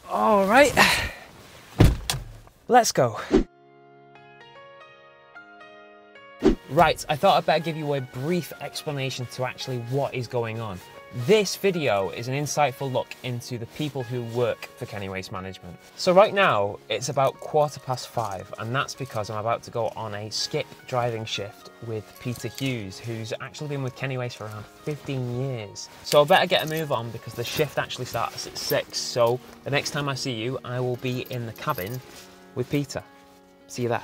All right, let's go. Right, I thought I'd better give you a brief explanation to actually what is going on. This video is an insightful look into the people who work for Kenny Waste Management. So right now, it's about 5:15, and that's because I'm about to go on a skip driving shift with Pete Hughes, who's actually been with Kenny Waste for around 15 years. So I better get a move on because the shift actually starts at 6. So the next time I see you, I will be in the cabin with Peter. See you there.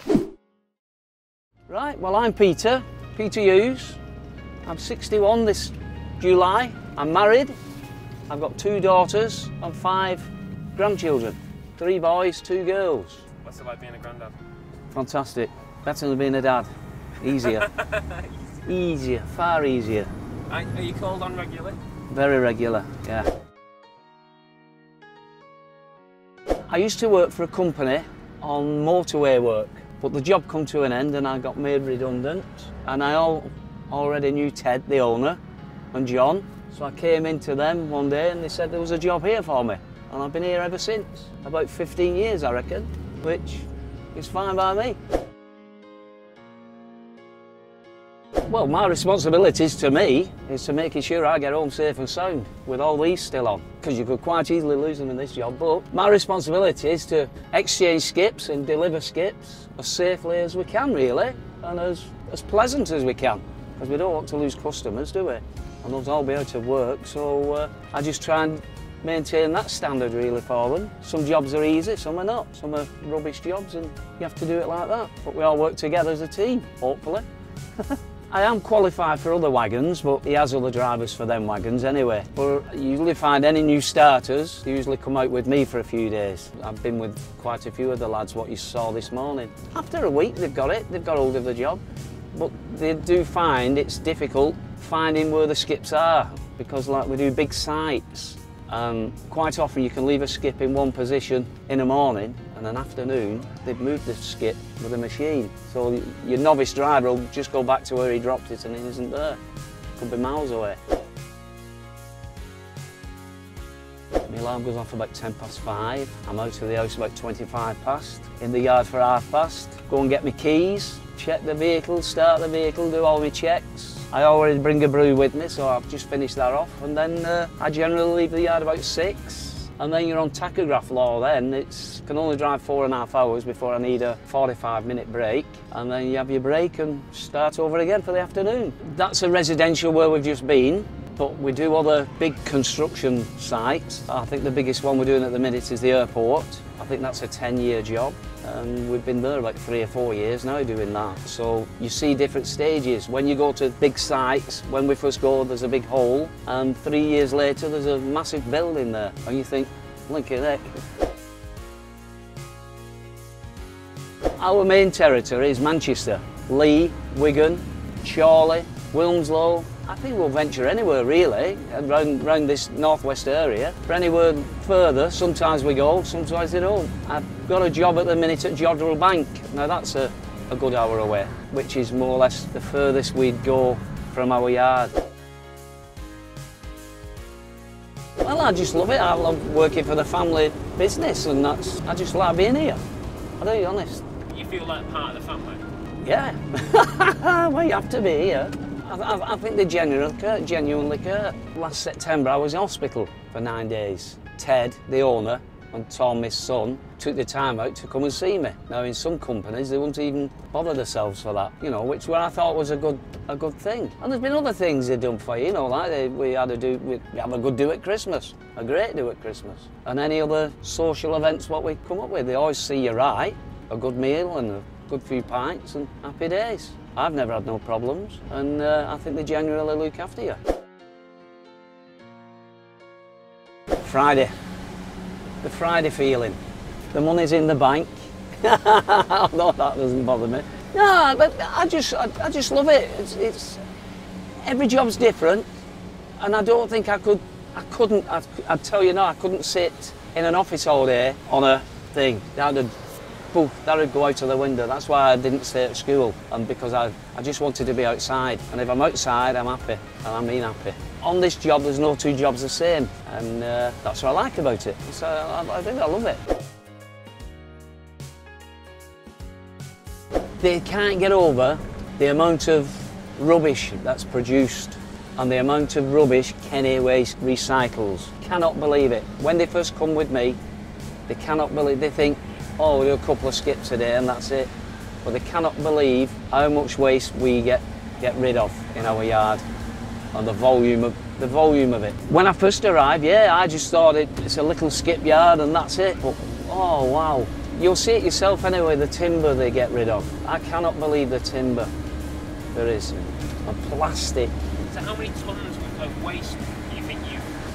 Right, well, I'm Peter Hughes. I'm 61 this July. I'm married. I've got 2 daughters and 5 grandchildren. 3 boys, 2 girls. What's it like being a granddad? Fantastic. Better than being a dad. Easier. Easier, far easier. Are you called on regularly? Very regular, yeah. I used to work for a company on motorway work, but the job come to an end and I got made redundant. And I already knew Ted, the owner, and John. So I came into them one day and they said there was a job here for me. And I've been here ever since. About 15 years, I reckon, which is fine by me. Well, my responsibilities to me is to making sure I get home safe and sound with all these still on, because you could quite easily lose them in this job. But my responsibility is to exchange skips and deliver skips as safely as we can, really, and as pleasant as we can, because we don't want to lose customers, do we? And those all be out of work, so I just try and maintain that standard really for them. Some jobs are easy, some are not. Some are rubbish jobs and you have to do it like that. But we all work together as a team, hopefully. I am qualified for other wagons, but he has other drivers for them wagons anyway. But you usually find any new starters, they usually come out with me for a few days. I've been with quite a few of the lads what you saw this morning. After a week they've got it, they've got hold of the job. But they do find it's difficult finding where the skips are, because like we do big sites, and quite often you can leave a skip in one position in the morning and an afternoon they've moved the skip with a machine. So your novice driver will just go back to where he dropped it and it isn't there. Could be miles away. My alarm goes off about 5:10. I'm out of the house about 25 past, in the yard for 5:30. Go and get my keys, check the vehicle, start the vehicle, do all my checks. I already bring a brew with me, so I've just finished that off, and then I generally leave the yard about 6. And then you're on tachograph law then. It's can only drive 4.5 hours before I need a 45-minute break, and then you have your break and start over again for the afternoon. That's a residential where we've just been, but we do other big construction sites. I think the biggest one we're doing at the minute is the airport. I think that's a 10-year job, and we've been there about 3 or 4 years now doing that. So you see different stages. When you go to big sites, when we first go, there's a big hole, and 3 years later there's a massive building there, and you think, look at that. Our main territory is Manchester, Leigh, Wigan, Chorley, Wilmslow. I think we'll venture anywhere really, around this northwest area. For anywhere further, sometimes we go, sometimes we don't. I've got a job at the minute at Jodrell Bank. Now that's a good hour away, which is more or less the furthest we'd go from our yard. Well, I just love it. I love working for the family business, and I just like being here. I'll be honest. You feel like part of the family? Yeah. Well, you have to be here. I think they genuinely care. Last September I was in hospital for 9 days. Ted, the owner, and Tom, his son, took the time out to come and see me. Now in some companies they wouldn't even bother themselves for that, you know, which I thought was a good thing. And there's been other things they've done for you, you know, like we have a good do at Christmas, a great do at Christmas. And any other social events what we come up with, they always see you right, a good meal and a good few pints and happy days. I've never had no problems, and I think they genuinely look after you. Friday. The Friday feeling. The money's in the bank. Although that doesn't bother me. No, but I just love it. It's every job's different, and I don't think I'd tell you no, I couldn't sit in an office all day on a thing. That'd poof, that would go out of the window. That's why I didn't stay at school, and because I just wanted to be outside. And if I'm outside, I'm happy, and I mean happy. On this job, there's no two jobs the same, and that's what I like about it. So I think I love it. They can't get over the amount of rubbish that's produced and the amount of rubbish Kenny Waste recycles. Cannot believe it. When they first come with me, they cannot believe, they think, oh, we'll do a couple of skips a day and that's it. But they cannot believe how much waste we get rid of in our yard and the volume of it. When I first arrived, yeah, I just thought it's a little skip yard and that's it. But, oh, wow. You'll see it yourself anyway, the timber they get rid of. I cannot believe the timber there is, and plastic. So how many tons of waste do you think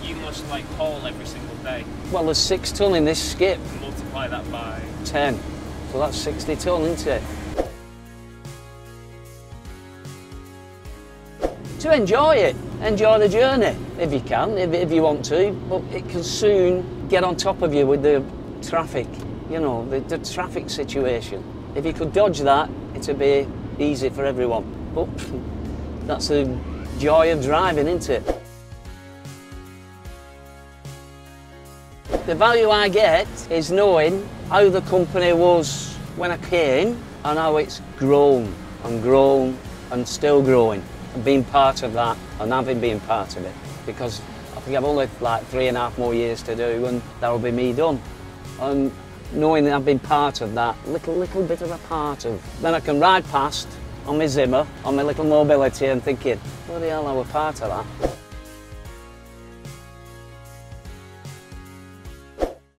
you must like haul every single day? Well, there's 6 ton in this skip. Multiply that by 10. So that's 60 ton, isn't it? To enjoy it, enjoy the journey, if you can, if you want to, but it can soon get on top of you with the traffic, you know, the traffic situation. If you could dodge that, it'd be easy for everyone. But that's the joy of driving, isn't it? The value I get is knowing how the company was when I came and how it's grown and still growing, and being part of that and having been part of it, because I think I've only like 3.5 more years to do and that'll be me done. And knowing that I've been part of that, little bit of a part of, then I can ride past on my Zimmer, on my little mobility and thinking, bloody hell, I was part of that.